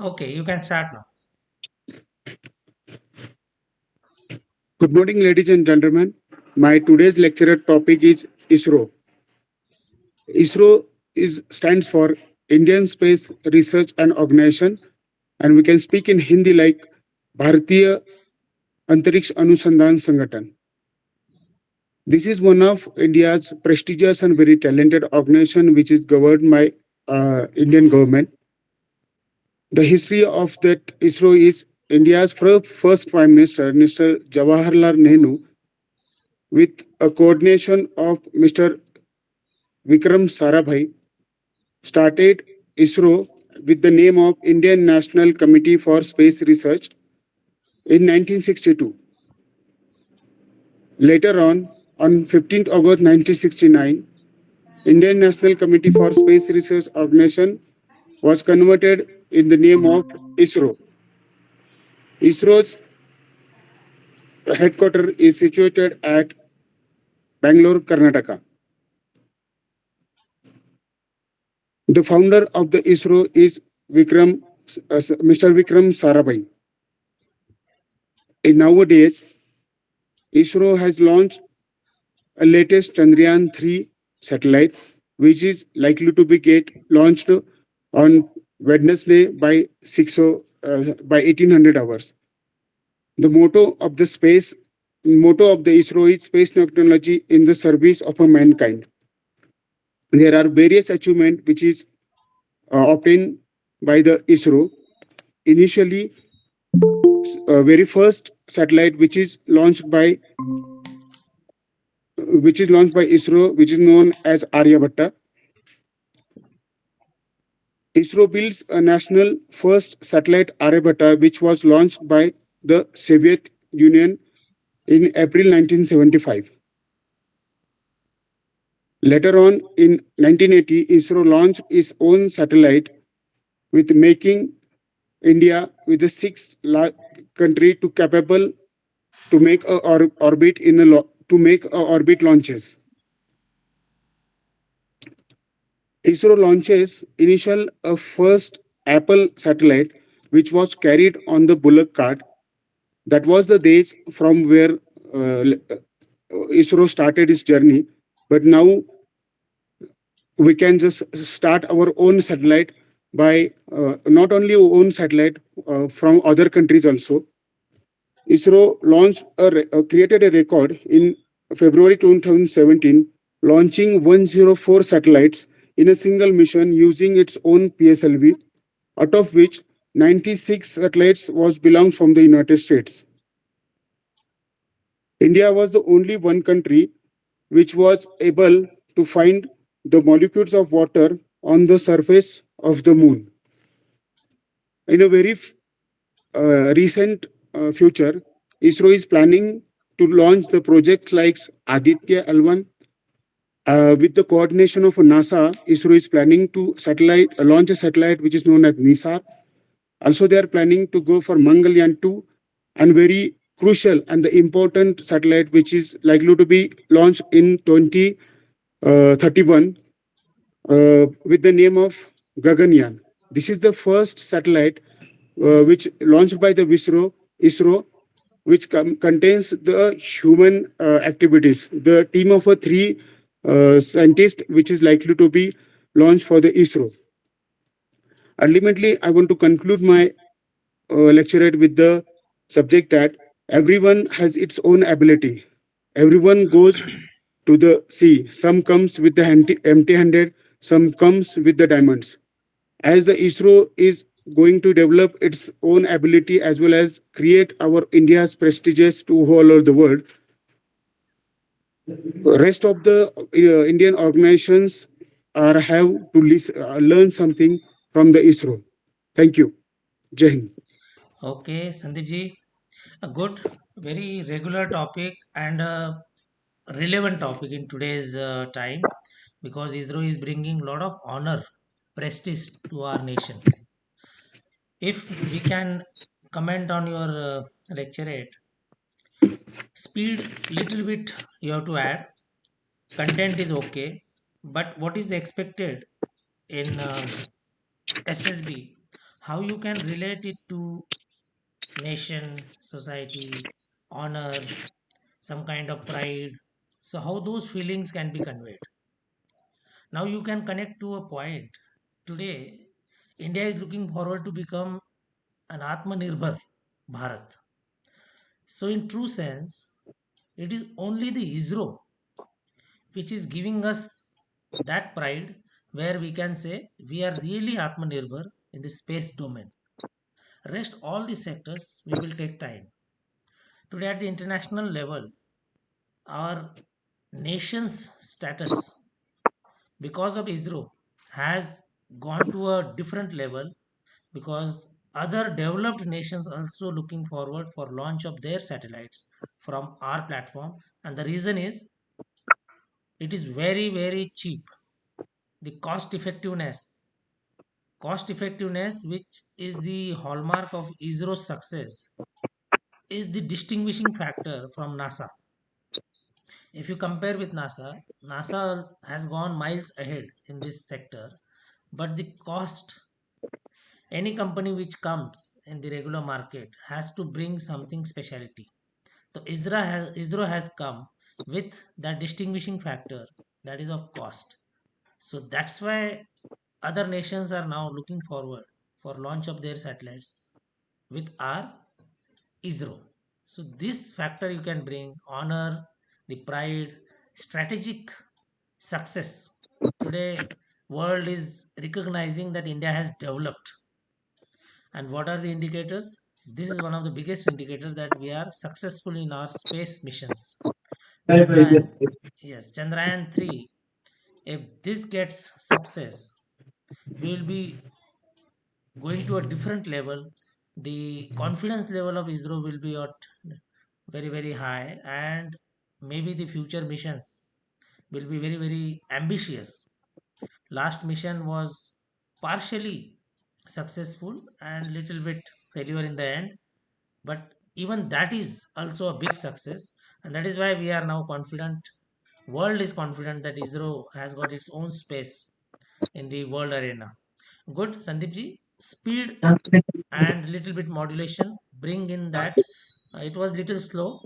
Okay, you can start now. Good morning, ladies and gentlemen. My today's lecture topic is ISRO. ISRO is stands for Indian Space Research and Organization, and we can speak in Hindi like Bharatiya Antariksh Anusandhan Sangathan. This is one of India's prestigious and very talented organization which is governed by Indian government. The history of that ISRO is India's first Prime Minister, Mr. Jawaharlal Nehru, with a coordination of Mr. Vikram Sarabhai, started ISRO with the name of Indian National Committee for Space Research in 1962. Later on 15th August 1969, Indian National Committee for Space Research Organization was converted in the name of ISRO. ISRO's headquarters is situated at Bangalore, Karnataka. The founder of the ISRO is Mr. Vikram Sarabhai. In nowadays, ISRO has launched a latest Chandrayaan 3 satellite, which is likely to be get launched on Wednesday by 1800 hours. The motto of the ISRO is space technology in the service of a mankind. There are various achievements which is obtained by the ISRO. Initially, very first satellite which is launched by ISRO, which is known as Aryabhatta. ISRO builds a national first satellite Aryabhatta, which was launched by the Soviet Union in April 1975. Later on, in 1980, ISRO launched its own satellite, with making India with the country to capable to make a orbit to make a orbit launches. ISRO launches initial first Apple satellite, which was carried on the bullock cart. That was the days from where ISRO started its journey. But now we can just start our own satellite by not only own satellite from other countries also. ISRO created a record in February 2017, launching 104 satellites in a single mission using its own PSLV, out of which 96 satellites was belongs from the United States. India was the only one country which was able to find the molecules of water on the surface of the moon. In a very recent future, ISRO is planning to launch the projects like Aditya L1. With the coordination of NASA, ISRO is planning to launch a satellite which is known as NISAR. Also, they are planning to go for Mangalyaan 2, and very crucial and the important satellite which is likely to be launched in 2031 with the name of Gaganyaan. This is the first satellite which launched by the ISRO, which contains the human activities. The team of three scientists, which is likely to be launched for the ISRO. Ultimately, I want to conclude my lecturate with the subject that everyone has its own ability. Everyone goes to the sea. Some comes with the empty-handed, some comes with the diamonds. As the ISRO is going to develop its own ability as well as create our India's prestigious to all over the world, rest of the Indian organizations are have to learn something from the ISRO. Thank you. Jai Hind. Okay, Sandeep ji, a good, very regular topic and a relevant topic in today's time because ISRO is bringing a lot of honor, prestige to our nation. If we can comment on your lecturate, speed little bit you have to add, content is okay, but what is expected in SSB? how you can relate it to nation, society, honor, some kind of pride. So, how those feelings can be conveyed. Now, you can connect to a point. Today, India is looking forward to become an Atmanirbhar Bharat. So, in true sense, it is only the ISRO which is giving us that pride where we can say we are really Atmanirbhar in the space domain. Rest all the sectors we will take time. Today at the international level, our nation's status because of ISRO has gone to a different level because other developed nations also looking forward for launch of their satellites from our platform, and the reason is it is very cheap. The cost effectiveness which is the hallmark of ISRO's success is the distinguishing factor from NASA. If you compare with NASA has gone miles ahead in this sector, but the cost, any company which comes in the regular market has to bring something specialty. So ISRO has come with that distinguishing factor, that is of cost. So that's why other nations are now looking forward for launch of their satellites with our ISRO. So this factor you can bring honor, the pride, strategic success. Today, world is recognizing that India has developed. And what are the indicators? This is one of the biggest indicators that we are successful in our space missions. Chandrayaan, yes, Chandrayaan 3. If this gets success, we will be going to a different level. The confidence level of ISRO will be at very high, and maybe the future missions will be very ambitious. Last mission was partially successful and little bit failure in the end, but even that is also a big success, and that is why we are now confident. World is confident that ISRO has got its own space in the world arena. Good, Sandeep ji. Speed and little bit modulation. Bring in that. It was little slow.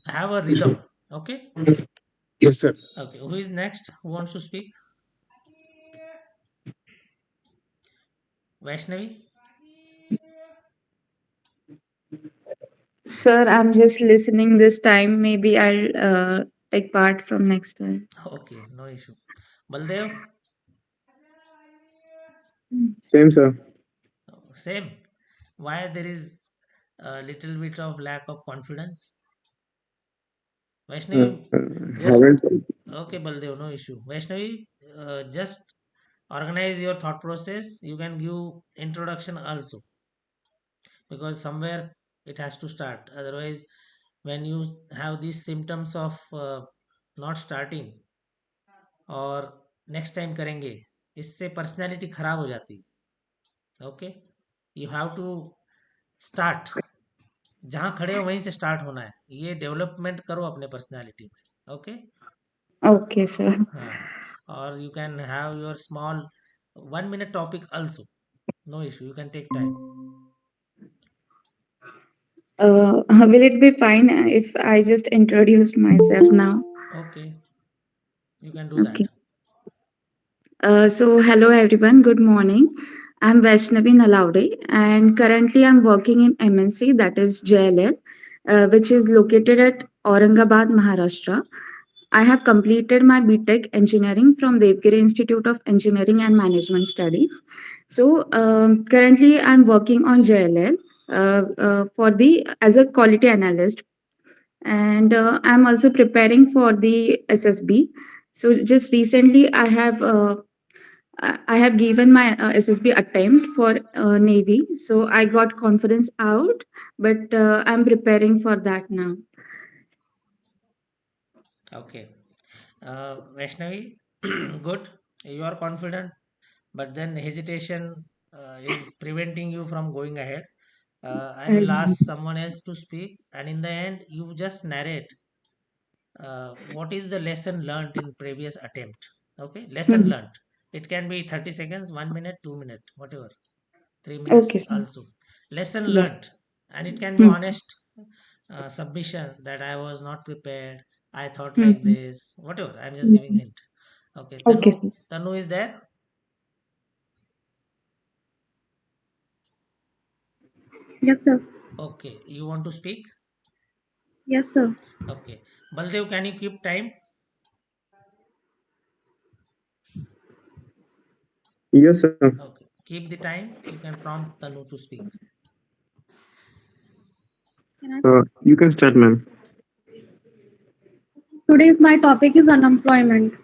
Have a rhythm. Okay. Yes, sir. Okay. Who is next? Who wants to speak? Vaishnavi. Sir, I'm just listening this time. Maybe I'll take part from next time. Okay. No issue. Baldev. Same, sir. Same. Why there is a little bit of lack of confidence? Uh, Vaishnavi, uh, just haven't. okay, Baldev, no issue. Vaishnavi, just organize your thought process. You can give introduction also because somewhere it has to start. Otherwise, when you have these symptoms of not starting और next time करेंगे इससे personality खराब हो जाती है okay you have to start जहाँ खड़े हो वहीं से स्टार्ट होना है ये डेवलपमेंट करो अपने पर्सनैलिटी में ओके Okay, sir. हाँ और you can have your small 1 minute topic also no issue you can take time Will it be fine if I just introduced myself now? okay you can do that Okay. Hello everyone. Good morning. I'm Vaishnavi Nalaude, and currently I'm working in MNC, that is JLL, which is located at Aurangabad, Maharashtra. I have completed my BTech engineering from Devgiri Institute of Engineering and Management Studies. Currently I'm working on JLL for the as a quality analyst, and I'm also preparing for the SSB. So just recently I have given my SSB attempt for Navy, so I got confidence out, but I'm preparing for that now. okay Vaishnavi good you are confident but then hesitation is preventing you from going ahead. I will ask someone else to speak, and in the end, you just narrate what is the lesson learned in previous attempt. Okay, lesson Mhm. learned. It can be 30 seconds, 1 minute, 2 minute, whatever. Okay, 3 minutes sir. also. Lesson Yeah. learnt, and it can be Hmm. honest submission that I was not prepared. I thought like Hmm. this. Whatever. I'm just giving Hmm. hint. Okay, Okay, Tanu. sir. Tanu is there. Yes, sir. Okay, you want to speak? Yes, sir. Okay, Baldev, can you keep time? Yes, sir. Okay, keep the time. You can prompt Tanu to speak. Can I? You can start, ma'am. Today's my topic is unemployment.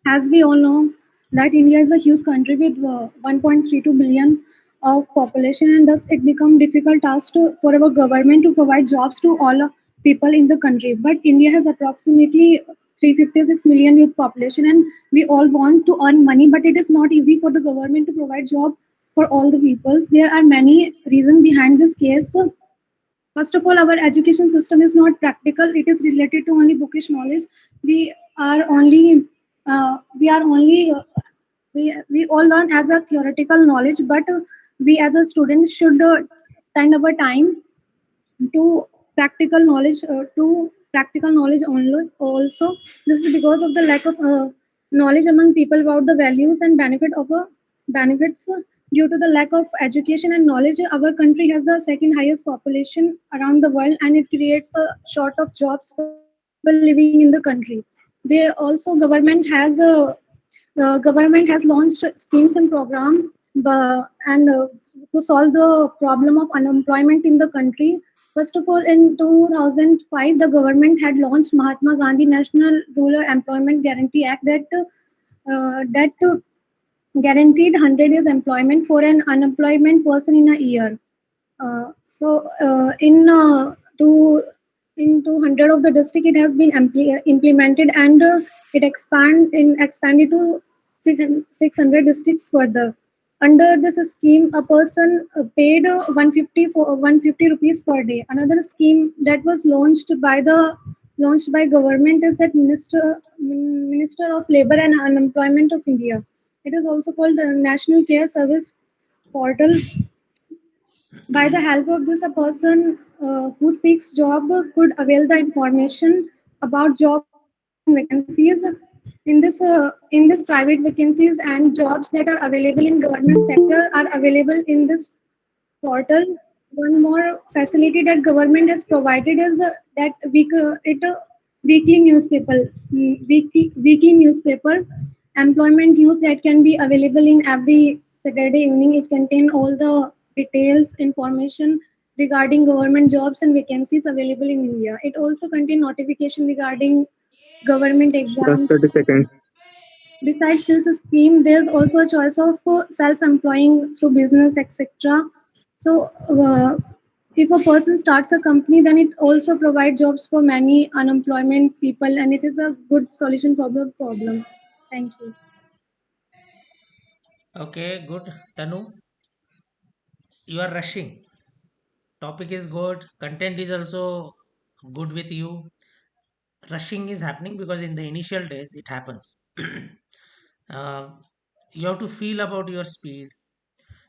As we all know, that India is a huge country with 1.32 billion of population, and thus it become difficult task for our government to provide jobs to all people in the country. But India has approximately 356 million youth population, and we all want to earn money, but it is not easy for the government to provide job for all the peoples. There are many reasons behind this case. First of all, our education system is not practical. It is related to only bookish knowledge. We are only we are only we all learn as a theoretical knowledge, but we as a student should spend our time to practical knowledge only. Also, this is because of the lack of knowledge among people about the values and benefits. Due to the lack of education and knowledge, our country has the second highest population around the world, and it creates a short of jobs for people living in the country. They also the government has launched schemes and programs and to solve the problem of unemployment in the country. First of all, in 2005, the government had launched Mahatma Gandhi National Rural Employment Guarantee Act that guaranteed 100 days employment for an unemployment person in a year. To in 200 of the district it has been implemented, and expanded to 600 districts further. Under this scheme, a person paid 150 rupees per day. Another scheme that was launched by government is that Minister of Labor and Unemployment of India. It is also called National Care Service Portal. By the help of this, a person who seeks job could avail the information about jobs and vacancies. In this private vacancies and jobs that are available in government sector are available in this portal. One more facility that government has provided is that weekly weekly newspaper employment news that can be available in every Saturday evening. It contain all the details information regarding government jobs and vacancies available in India. It also contain notification regarding government Just exam. 30 seconds. Besides this scheme, there's also a choice of self-employing through business, etc. So, if a person starts a company, then it also provides jobs for many unemployment people, and it is a good solution for the problem. Thank you. Okay, good. Tanu, you are rushing. Topic is good. Content is also good with you. Rushing is happening because in the initial days it happens. uh, you have to feel about your speed.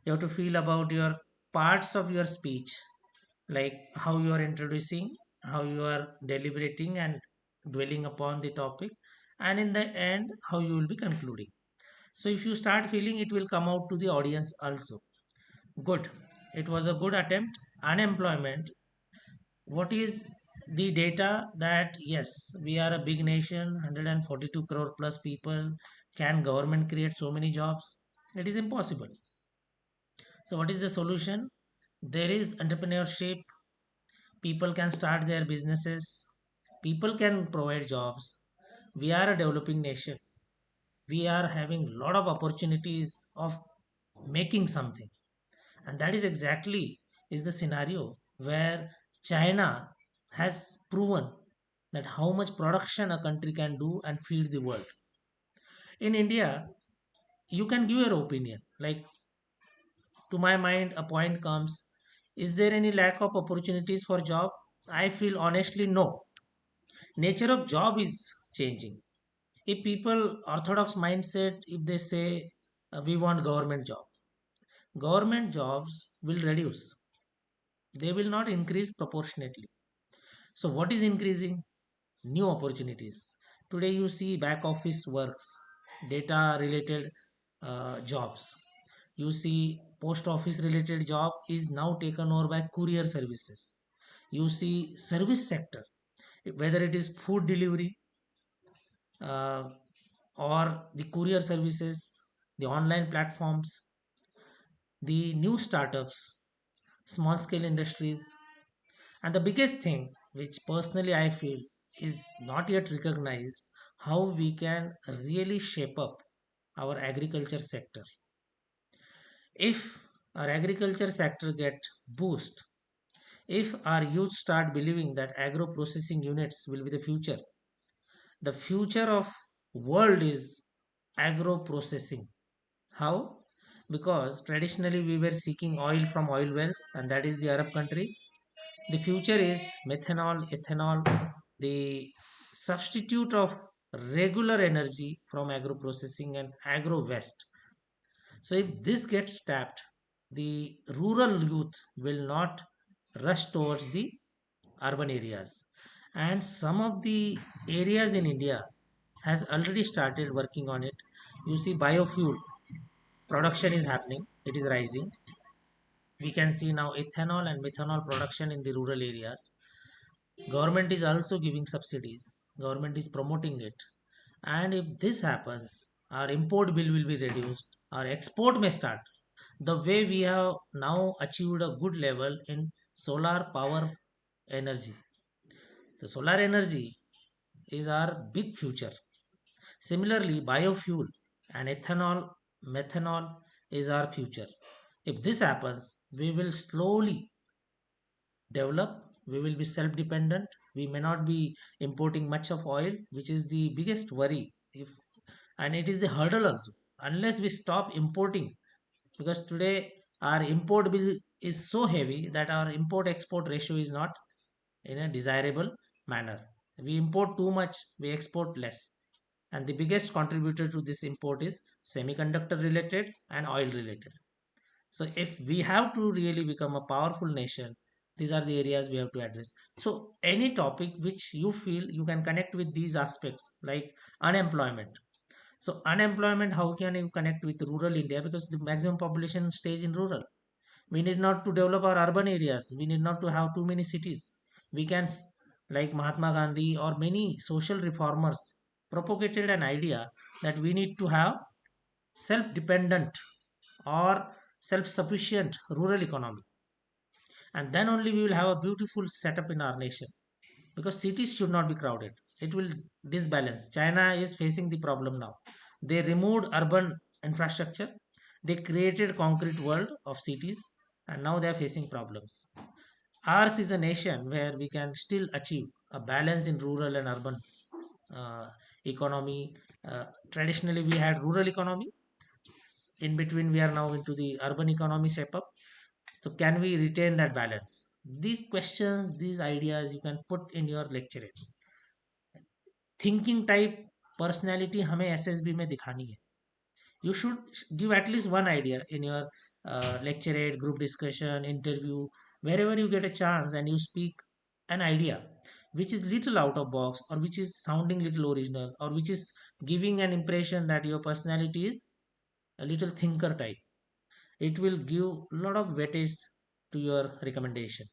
You have to feel about your parts of your speech, like how you are introducing, how you are deliberating and dwelling upon the topic, and in the end how you will be concluding. So if you start feeling, it will come out to the audience also. Good. It was a good attempt. Unemployment, what is the data that yes, we are a big nation, 142 crore plus people. Can government create so many jobs? It is impossible. So what is the solution? There is entrepreneurship. People can start their businesses. People can provide jobs. We are a developing nation. We are having a lot of opportunities of making something, and that is exactly is the scenario where China has proven that how much production a country can do and feed the world. In India, you can give your opinion. Like, to my mind, a point comes: is there any lack of opportunities for job? I feel honestly no. Nature of job is changing. If people orthodox mindset, if they say we want government job, government jobs will reduce, they will not increase proportionately. So, what is increasing? New opportunities. Today, you see back office works, data related jobs. You see post office related job is now taken over by courier services. You see service sector, whether it is food delivery uh, or the courier services, the online platforms, the new startups, small scale industries. And the biggest thing, which personally I feel is not yet recognized, how we can really shape up our agriculture sector. If our agriculture sector get boost, if our youth start believing that agro processing units will be the future of world is agro processing. How? Because traditionally we were seeking oil from oil wells, and that is the Arab countries. The future is methanol, ethanol, the substitute of regular energy from agro processing and agro waste. So if this gets tapped, the rural youth will not rush towards the urban areas. And some of the areas in India has already started working on it. You see biofuel production is happening, it is rising. We can see now ethanol and methanol production in the rural areas. Government is also giving subsidies, government is promoting it. And if this happens, our import bill will be reduced, our export may start. The way we have now achieved a good level in solar power energy, the solar energy is our big future. Similarly, biofuel and ethanol, methanol is our future. If this happens, we will slowly develop, we will be self dependent, we may not be importing much of oil, which is the biggest worry. If And it is the hurdle also, unless we stop importing, because today our import bill is so heavy that our import export ratio is not in a desirable manner. We import too much, we export less, and the biggest contributor to this import is semiconductor related and oil related. So if we have to really become a powerful nation, these are the areas we have to address. So any topic which you feel you can connect with these aspects, like unemployment. So unemployment, how can you connect with rural India? Because the maximum population stays in rural. We need not to develop our urban areas. We need not to have too many cities. We can, like Mahatma Gandhi or many social reformers, propagated an idea that we need to have self-dependent or self-sufficient rural economy, and then only we will have a beautiful setup in our nation. Because cities should not be crowded, it will disbalance. China is facing the problem now. They removed urban infrastructure, they created concrete world of cities, and now they are facing problems. Ours is a nation where we can still achieve a balance in rural and urban uh, economy. Traditionally we had rural economy, in between we are now into the urban economy step up. So can we retain that balance? These questions, these ideas you can put in your lectures. Thinking type personality हमें SSB में दिखानी है. You should give at least one idea in your lecturate, group discussion, interview, wherever you get a chance and you speak an idea which is little out of box, or which is sounding little original, or which is giving an impression that your personality is a little thinker type. It will give a lot of weightage to your recommendation.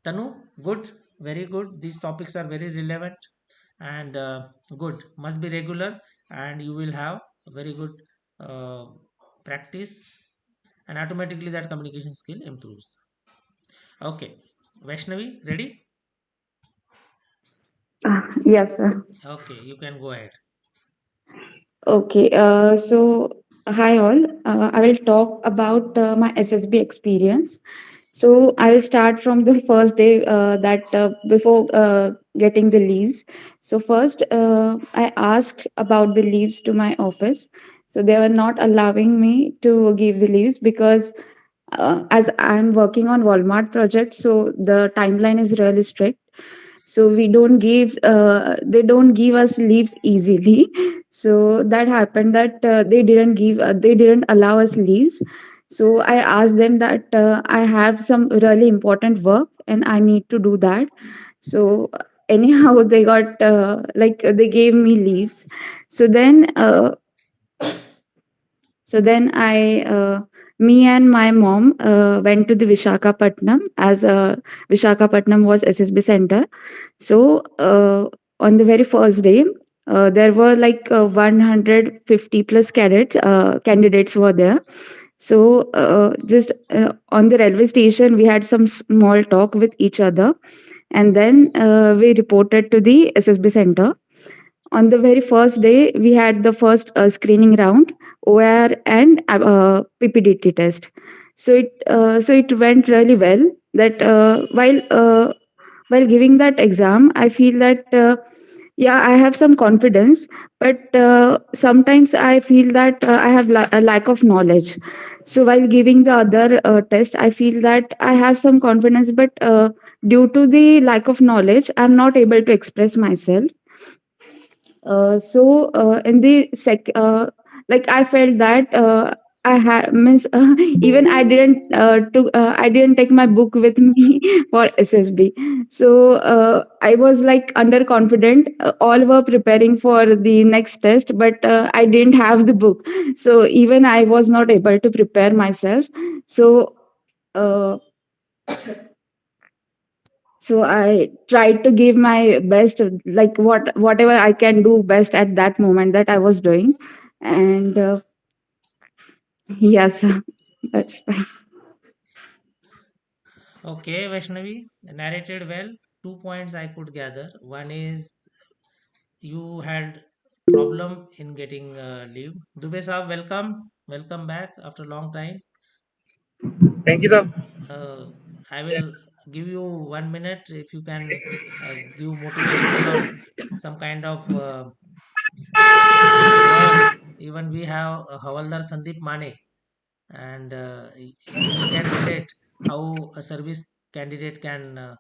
Tanu, good, very good. These topics are very relevant and good. Must be regular, and you will have a very good uh, practice, and automatically that communication skill improves. Okay, Vaishnavi, ready? Yes, sir. Okay, you can go ahead. Okay, hi all. I will talk about my SSB experience. So I will start from the first day that before getting the leaves. So first, I asked about the leaves to my office. So they were not allowing me to give the leaves because as I'm working on Walmart project, so the timeline is really strict. So we don't give they don't give us leaves easily. So that happened that they didn't allow us leaves. So I asked them that I have some really important work and I need to do that. So anyhow, they got they gave me leaves. So then me and my mom went to the Vishakhapatnam, as Vishakhapatnam was SSB center. So on the very first day, there were like 150 plus candidates were there. So just on the railway station, we had some small talk with each other, and then we reported to the SSB center. On the very first day, we had the first screening round, OR and PPDT test. So it went really well. That while giving that exam, I feel that yeah, I have some confidence, but sometimes I feel that I have a lack of knowledge. So while giving the other test, I feel that I have some confidence, but due to the lack of knowledge, I'm not able to express myself. In the like I felt that I had means even I didn't take my book with me for SSB. So I was like underconfident. All were preparing for the next test, but I didn't have the book. So even I was not able to prepare myself. So. Uh, so I tried to give my best, like whatever I can do best at that moment that I was doing. And yes, that's fine. Okay, Vaishnavi, narrated well. 2 points I could gather. One is you had problem in getting leave. Dubey sir, welcome back after a long time. Thank you, sir. Uh, I will give you 1 minute if you can give motivational or some kind of words. Even we have Havaldar Sandeep Mane, and he can relate how a service candidate can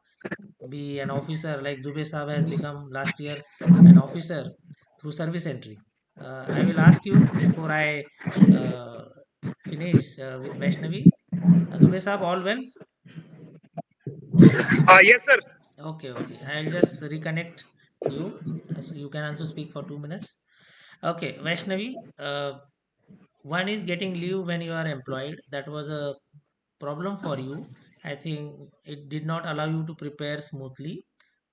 be an officer, like Dubey Saab has become last year an officer through service entry. I will ask you before I uh, finish with Vaishnavi. Dubey Saab, all well? Yes, sir. Okay, okay. I'll just reconnect you so you can also speak for 2 minutes. Okay, Vaishnavi, one is getting leave when you are employed. That was a problem for you. I think it did not allow you to prepare smoothly.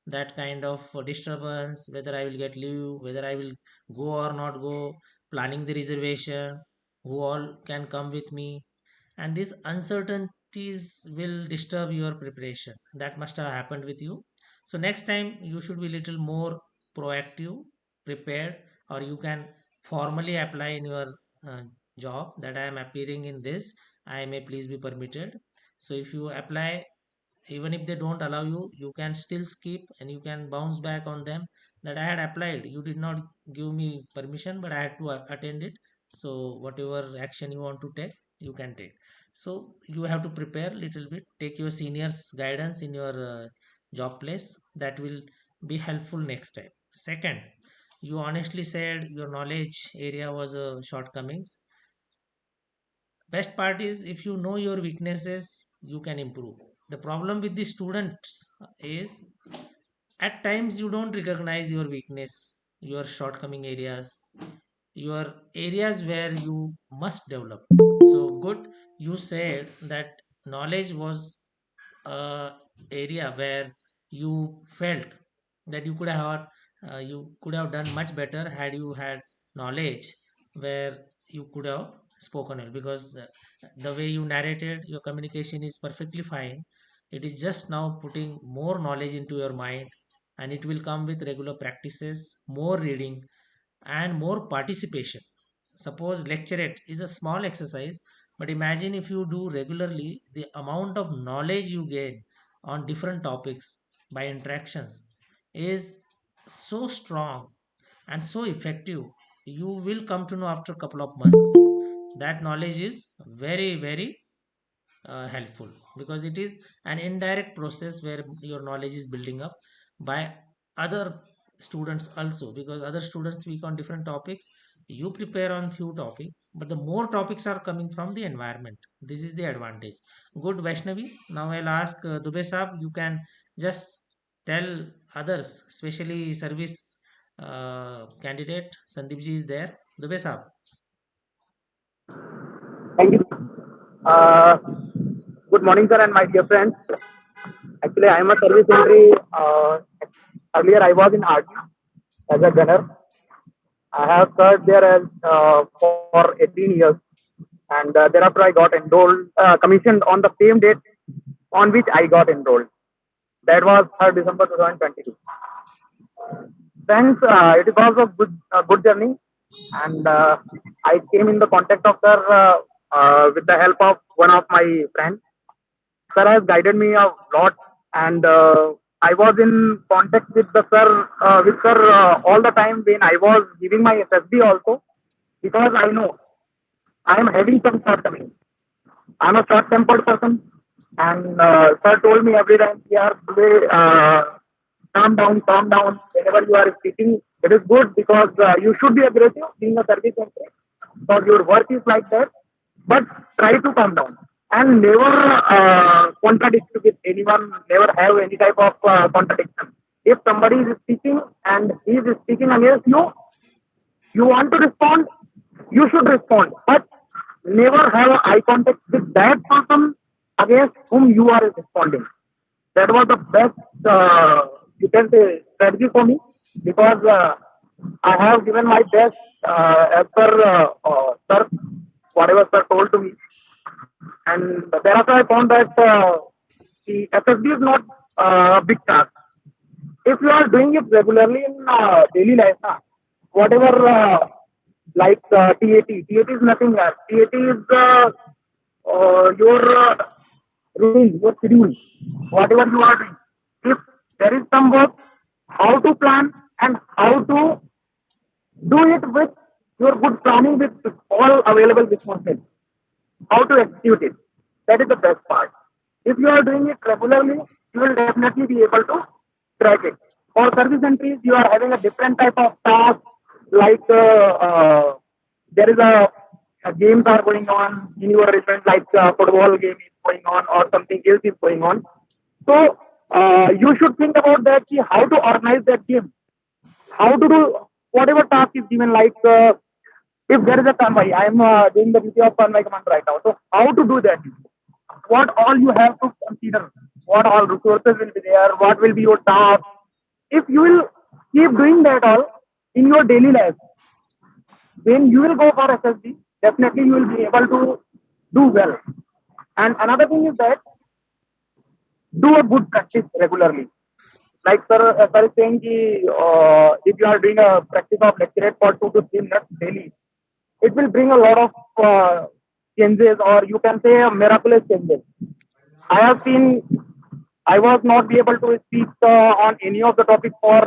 That kind of disturbance, whether I will get leave, whether I will go or not go, planning the reservation, who all can come with me, and these uncertainties will disturb your preparation. That must have happened with you. So next time you should be little more proactive, prepared, or you can formally apply in your uh, job that I am appearing in this, I may please be permitted. So if you apply, even if they don't allow you, you can still skip and you can bounce back on them that I had applied, you did not give me permission but I had to attend it. So whatever action you want to take, you can take. So you have to prepare little bit, take your seniors guidance in your job place. That will be helpful next time. Second, you honestly said your knowledge area was a shortcomings. Best part is if you know your weaknesses, you can improve. The problem with the students is at times you don't recognize your weakness, your shortcoming areas, your areas where you must develop. So good, you said that knowledge was a area where you felt that you could have done much better had you had knowledge where you could have spoken well, because the way you narrated, your communication is perfectly fine. It is just now putting more knowledge into your mind, and it will come with regular practices, more reading, and more participation. Suppose lecturate is a small exercise, but imagine if you do regularly, the amount of knowledge you gain on different topics by interactions is so strong and so effective. You will come to know after a couple of months that knowledge is very, very helpful, because it is an indirect process where your knowledge is building up by other students also, because other students speak on different topics. You prepare on few topics, but the more topics are coming from the environment. This is the advantage. Good, Vaishnavi. Now I'll ask Dubey Saab. You can just tell others, especially service candidate. Sandeep ji is there. Dubey Saab. Thank you. Uh, Good morning, sir, and my dear friends. Actually, I am a service entry. Earlier, I was in army as a gunner. I have served there as for 18 years, and thereafter I got enrolled, commissioned on the same date on which I got enrolled. That was 3rd December 2022. Thanks. It was a good journey, and I came in the contact of sir with the help of one of my friends. Sir has guided me a lot, and I was in contact with sir all the time when I was giving my SSB also, because I know I am having some shortcomings. I'm a short-tempered person, and sir told me every time, "Yeah, today, calm down, calm down. Whenever you are speaking, it is good because you should be aggressive, being a service employee, because your work is like that. But try to calm down and never contradict with anyone. Never have any type of contradiction. If somebody is speaking and he is speaking against you, you want to respond, you should respond, but never have eye contact with that person against whom you are responding. That was the best, you can say, strategy for me, because I have given my best as per sir, whatever sir told to me. And thereafter, I found that the SSB is not a big task. If you are doing it regularly in daily life, whatever like TAT is nothing else. TAT is your routine, your schedule, whatever you are doing. If there is some work, how to plan and how to do it with your good planning with all available resources, how to execute it. That is the best part. If you are doing it regularly, you will definitely be able to track it. For service entries, you are having a different type of task, like there is a games are going on in your event, like football game is going on or something else is going on. So you should think about that, how to organize that game, how to do whatever task is given, like if there is a convoy, I am doing the duty of convoy commander right now. So how to do that? What all you have to consider? What all resources will be there? What will be your task? If you will keep doing that all in your daily life, then you will go for SSB. Definitely, you will be able to do well. And another thing is that do a good practice regularly. Like sir is saying, if you are doing a practice of lecturate for 2 to 3 minutes daily, it will bring a lot of changes, or you can say miraculous changes. I have seen I was not be able to speak on any of the topics for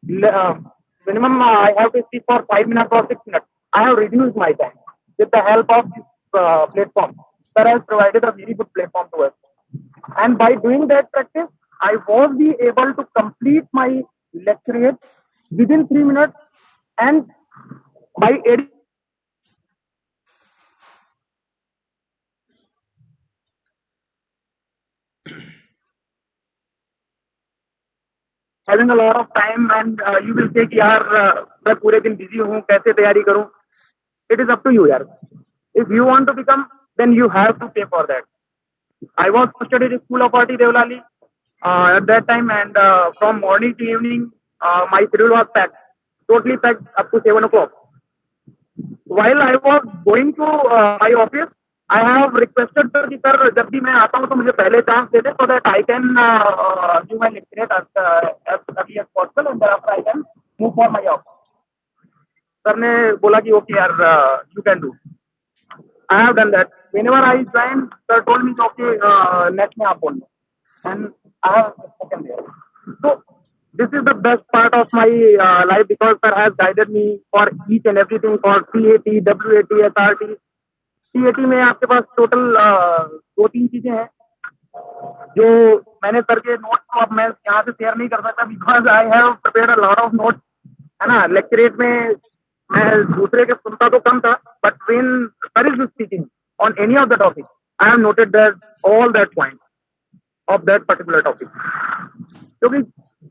minimum. I have to speak for 5 minutes or 6 minutes. I have reduced my time with the help of this platform. Sir has provided a very good platform to us, and by doing that practice, I was be able to complete my lecturate within 3 minutes, and by adding having a lot of time, and you will say कि यार मैं पूरे दिन busy हूँ कैसे तैयारी करूँ. It is up to you, यार. If you want to become, then you have to pay for that. I was posted in school of Party Devlali at that time, and from morning to evening, my schedule was packed, totally packed up to 7 o'clock. While I was going to my office, I have requested sir कि sir जब भी मैं आता हूँ तो मुझे पहले chance they they, so that I can do my lecture as early as possible, and thereafter I can move for my office. Sir ने बोला कि ओके यार, you can do. I have done that. Whenever I joined, sir told me okay, next में आप बोलना, and I have spoken there. So this is the best part of my life, because sir has guided me for each and everything, for CAT, WAT, SRT. CAT में आपके पास total 2-3 चीजें हैं जो मैंने sir के नोट्स को अब मैं यहाँ से शेयर नहीं कर सकता, because I have prepared a lot of notes है ना, लेक्चरेट में मैं दूसरे के सुनता तो कम था, but when sir is speaking on any of the topic, I have noted that all that point of that particular topic. क्योंकि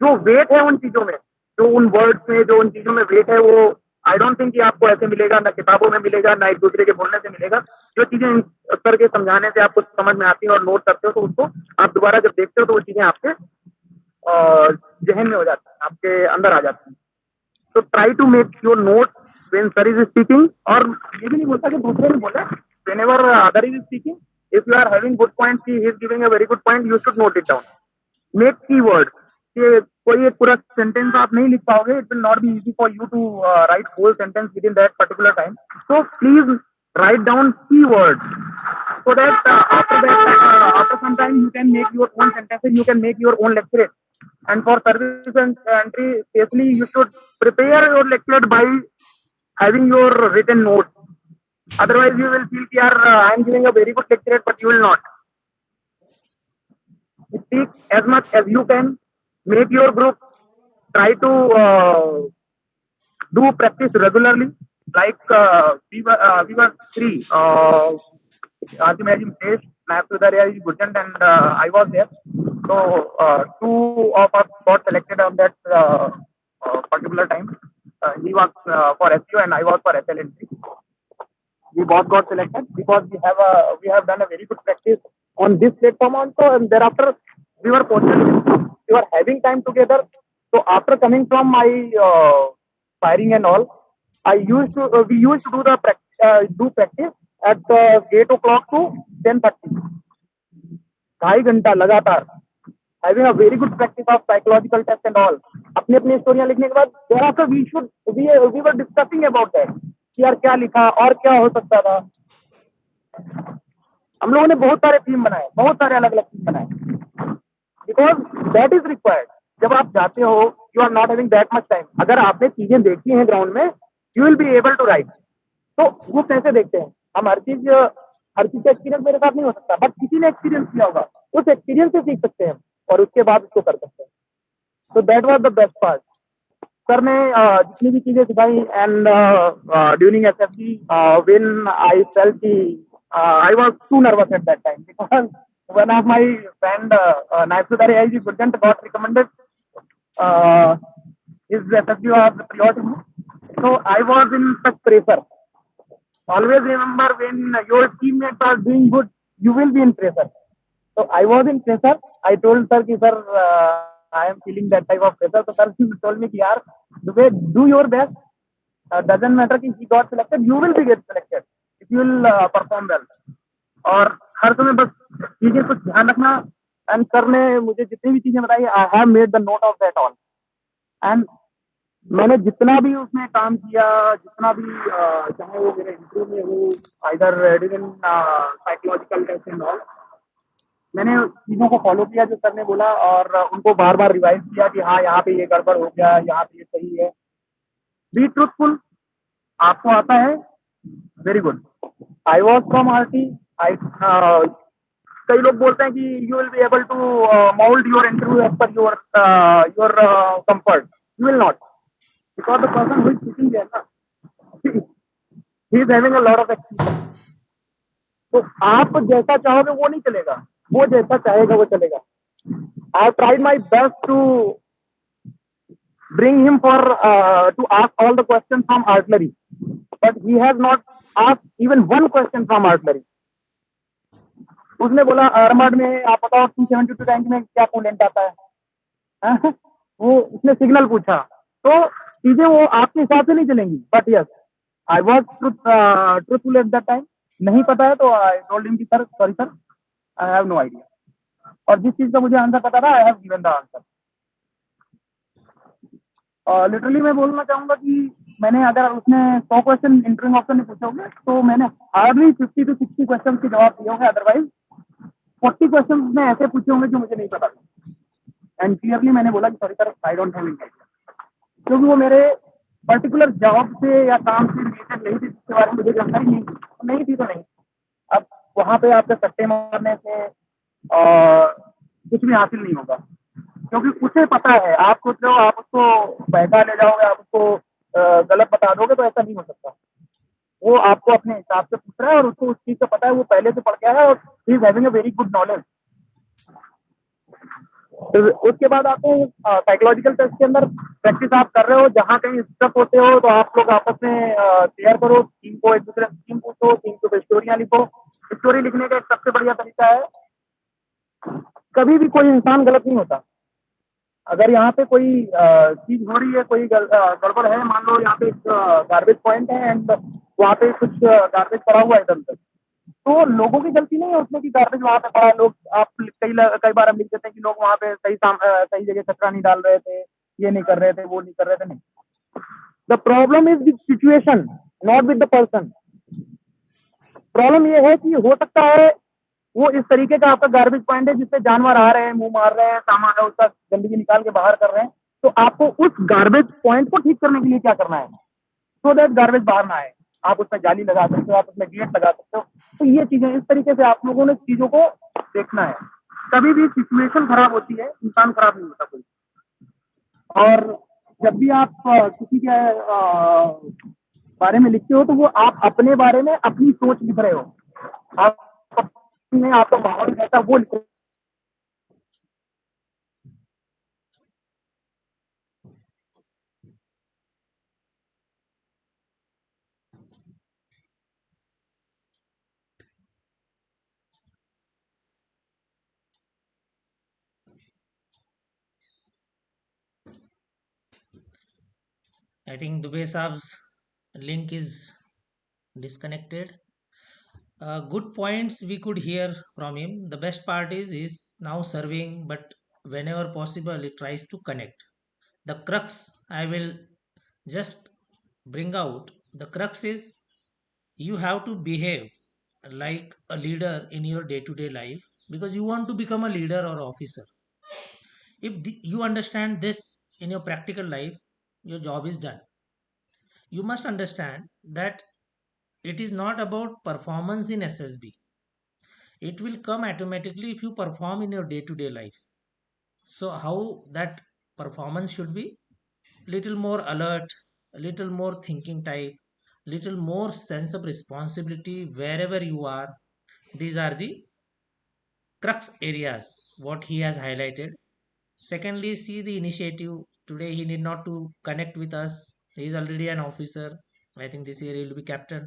जो वेट है उन चीजों में, जो उन वर्ड्स में, जो उन चीजों में वेट है, वो आई डोंट थिंक कि आपको ऐसे मिलेगा, ना किताबों में मिलेगा, ना एक दूसरे के बोलने से मिलेगा। जो चीजें सर के समझाने से आपको समझ में आती है और नोट करते हो, तो उसको आप दोबारा जब देखते हो तो वो चीजें आपके जहन में हो जाती है, आपके अंदर आ जाती है। तो try to make your note when sir is speaking. और ये भी नहीं बोलता कि दूसरे ने बोला, whenever other is speaking, if you are having good point, he is giving a very good point, you should note it down. Make keyword, कि कोई एक पूरा सेंटेंस आप नहीं लिख पाओगे, it will not be easy for you to write whole sentence within that particular time. So please write down keywords, so that after some time you can make your own sentences, you can make your own lecture. And for service and entry especially, you should prepare your lecture by having your written notes. Otherwise you will feel that I am giving a very good lecture, but you will not speak as much as you can. Make your group, try to do practice regularly. Like we were three. Imagine Desh, Nayab Gurjant, and I was there. So two of us got selected on that particular time. He was for SU and I was for SLNC. We both got selected because we have done a very good practice on this platform also, and thereafter we were fortunate, we were having time together. So after coming from my firing and all, I used to we used to do practice at 8 o'clock to 10:30, 2.5 घंटा लगातार, having a very good practice of psychological test and all. अपनी अपनी स्टोरियां लिखने के बाद thereafter we were discussing about that कि यार क्या लिखा और क्या हो सकता था। हम लोगों ने बहुत सारे थीम बनाए, बहुत सारे अलग अलग थीम बनाए, बिकॉज दैट इज रिक्वायर्ड। जब आप जाते हो, you are not having that much time. अगर आपने चीजें देखी हैं ग्राउंड में, you will be able to write. तो वो कैसे देखते हैं हम? हर चीज का एक्सपीरियंस मेरे साथ नहीं हो सकता, बट किसी ने एक्सपीरियंस किया होगा, उस एक्सपीरियंस से सीख सकते हैं और उसके बाद उसको कर सकते हैं। तो that was the best part. Sir ने जितनी भी चीजें सिखाई, and during SSB when I felt कि I was too nervous at that time, because one of my friend Naipsudari Aiji Gurjant got recommended, his SSB was prior to me. So I was in such pressure. Always remember, when your teammates are doing good, you will be in pressure. So I was in pressure. I told sir ki sir, I am feeling that type of pressure. So sir told me ki yaar, Dubey, do your best. Doesn't matter कि he got selected, you will be get selected if you will perform well. और हर समय बस चीजें कुछ ध्यान रखना। And sir ने मुझे जितनी भी चीजें बताई, I have made the note of that all. And मैंने जितना भी उसमें काम किया, जितना भी चाहे वो मेरे इंटरव्यू में हो, either in psychological test and all, मैंने चीजों को फॉलो किया जो सर ने बोला, और उनको बार बार रिवाइज किया कि हाँ यहाँ पे ये गड़बड़ हो गया, यहाँ पे ये सही है। बी ट्रूथफुल, आपको आता है, very good. I was from RT. I कई लोग बोलते हैं कि you will be able to mould your interview as per your comfort. You will not, because the person who is sitting there ना, he is having a lot of experience. तो आप जैसा चाहोगे वो नहीं चलेगा, वो जैसा चाहेगा वो चलेगा। I have tried my best to bring him for to ask all the questions from artillery, but he has not asked even one question from artillery. उसने बोला आर्मर्ड में आप बताओ T-72 टैंक में क्या कूलेंट आता है? वो उसने सिग्नल पूछा। तो चीजें वो आपके हिसाब से नहीं चलेंगी, but yes, I was truthful at that time. नहीं पता है तो आई टोल्ड हिम कि sir sorry sir, I have no idea. और जिस चीज का मुझे आंसर पता था, I have given the answer. Literally मैं बोलना चाहूंगा कि मैंने, अगर उसने 100 क्वेश्चन इंटरव्यू ऑप्शन में पूछे होंगे, तो मैंने हार्डली 50 to 60 क्वेश्चन के जवाब दिए होंगे। अदरवाइज 40 क्वेश्चन उसने ऐसे पूछे होंगे जो मुझे नहीं पता था। एंड क्लियरली मैंने बोला कि sorry sir, I don't have any idea, क्योंकि वो मेरे पर्टिकुलर जॉब से या काम से रिलेटेड नहीं थी, जिसके बारे में मुझे जानकारी नहीं थी तो नहीं। अब वहां पे आपके सट्टे मारने से कुछ भी हासिल नहीं होगा, क्योंकि उसे पता है। आप सोच रहे हो आप उसको पैसा ले जाओगे, आप उसको याद होगा, तो ऐसा नहीं हो सकता। वो आपको अपने हिसाब से पूछ रहा है और उसको उस चीज का पता है, वो पहले से पढ़ गया है और ही is having a very good knowledge. तो उसके बाद आते हैं साइकोलॉजिकल टेस्ट के अंदर। प्रैक्टिस आप कर रहे हो, जहाँ कहीं स्टक होते हो तो आप लोग आपस में शेयर करो, टीम को एक दूसरे से टीम पूछो, टीम को स्टोरियां लिखो। स्टोरी लिखने का एक सबसे बढ़िया तरीका है, कभी भी कोई इंसान गलत नहीं होता। अगर यहाँ पे कोई चीज हो रही है, कोई गड़बड़ है, मान लो यहाँ पे एक गार्बेज पॉइंट है एंड वहाँ पे कुछ गार्बेज पड़ा हुआ है इधर उधर, तो लोगों की गलती नहीं है उसमें कि गार्बेज वहाँ पे पड़ा है। लोग आप कई बार हम लिख देते हैं कि लोग वहाँ पे सही जगह कचरा नहीं डाल रहे थे, ये नहीं कर रहे थे, वो नहीं कर रहे थे। नहीं, the problem is with situation, not with the person. Problem ये है कि हो सकता है वो इस तरीके का आपका गार्बेज पॉइंट है जिससे जानवर आ रहे हैं, मुंह मार रहे हैं, सामान उसका गंदगी निकाल के बाहर कर रहे हैं। तो आपको उस गार्बेज पॉइंट को ठीक करने के लिए क्या करना है, सो दैट गार्बेज बाहर ना आए। आप उसमें जाली लगा सकते हो, आप उसमें गेट लगा सकते हो। तो ये चीजें इस तरीके से आप लोगों ने चीजों को देखना है। कभी भी सिचुएशन खराब होती है, इंसान खराब नहीं होता कोई। और जब भी आप किसी के बारे में लिखते हो तो वो आप अपने बारे में अपनी सोच लिख रहे हो। आप में आपका माहौल कैसा वो लिखो। I think Dubey Saab's link is disconnected. Good points we could hear from him. The best part is he's now serving, but whenever possible, he tries to connect. The crux I will just bring out, the crux is you have to behave like a leader in your day to day life because you want to become a leader or officer. If you understand this in your practical life, your job is done. You must understand that it is not about performance in SSB. It will come automatically if you perform in your day to day life. So, how that performance should be? Little more alert, a little more thinking type, little more sense of responsibility wherever you are. These are the crux areas what he has highlighted. Secondly, see the initiative. Today he need not to connect with us, he is already an officer. I think this year he will be captain.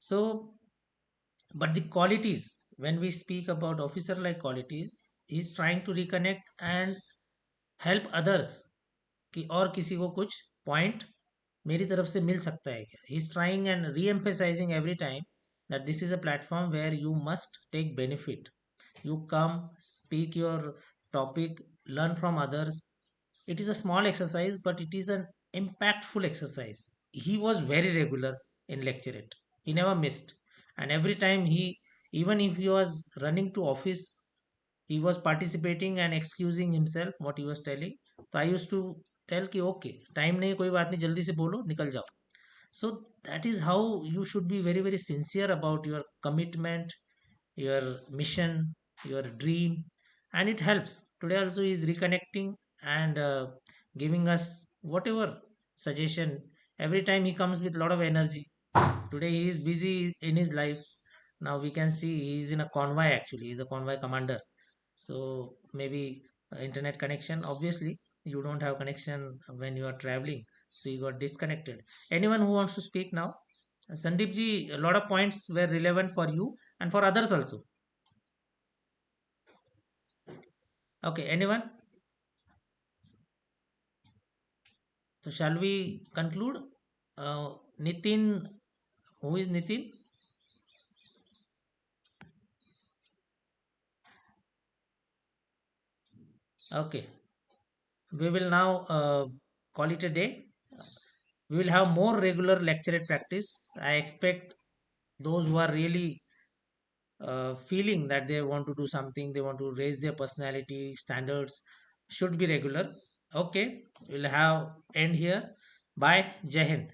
So, but the qualities, when we speak about officer like qualities, he is trying to reconnect and help others कि और किसी को कुछ point मेरी तरफ से मिल सकता है क्या. He is trying and re emphasizing every time that this is a platform where you must take benefit. You come, speak your topic, learn from others. It is a small exercise, but it is an impactful exercise. He was very regular in lecturate. He never missed. And every time he, even if he was running to office, he was participating and excusing himself what he was telling. So I used to tell कि okay, time नहीं, कोई बात नहीं, जल्दी से बोलो, निकल जाओ. So that is how you should be very very sincere about your commitment, your mission, your dream. And it helps. Today also he is reconnecting and giving us whatever suggestion. Every time he comes with a lot of energy. Today he is busy in his life. Now we can see he is in a convoy. Actually he is a convoy commander. So maybe internet connection, obviously you don't have connection when you are traveling, so you got disconnected. Anyone who wants to speak now? Sandeep ji, a lot of points were relevant for you and for others also. Okay, anyone? So shall we conclude? Nitin, who is Nitin? Okay, we will now call it a day. We will have more regular lecture practice. I expect those who are really feeling that they want to do something, they want to raise their personality standards, should be regular. Okay, we'll have end here. Bye. Jai Hind.